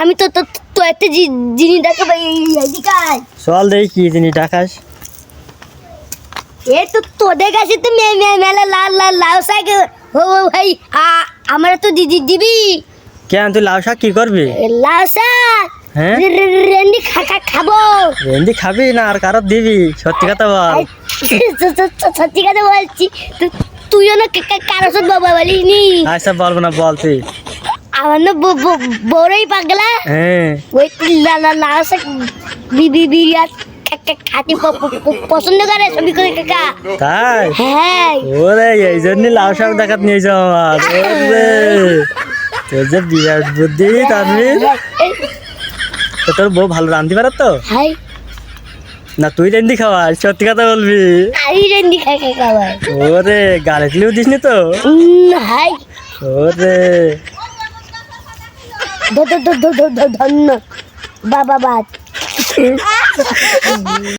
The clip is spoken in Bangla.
আমি তো তো একটা জিনিস দেখাবো চল দেখি কি জিনিস দেখাস। এ তো তোদের কাছে তো মেলা লাল লাল লাউ শাক ও ভাই আমার তো দিবি কেন তুই লাউ শাক কি করবি? লাউ শাক হ্যাঁ রেন্ডি খাবো। রেন্দি খাবি না আর কারো দিবি? সত্যি কথা বল। সত্যি কথা বলছি, তুইও না কারো সাথে বাবা বলিনি। আচ্ছা বলবো না, বল তুই। আমার না বড়ই পাগলা হ্যাঁ ওই লাউ শাক বিরিয়াত খাতি পছন্দ করে সবই করে কাকা। তাই? হ্যাঁ ওরে এই জন্য লাউ শাক দেখাত নিয়ে যাও আমার। ওরে তোর যে বিরাট বুদ্ধি তানভীর। তো তোর বউ ভালো রাঁধতে পারে তো? হাই না তুই রেন্দি খাওয়াস? সত্যি কথা বলবি। আমি রেন্দি খাওয়াই। ওরে গালে তুলিও দিস নি তো? হাই ওরে ধন্য বাবা বাদ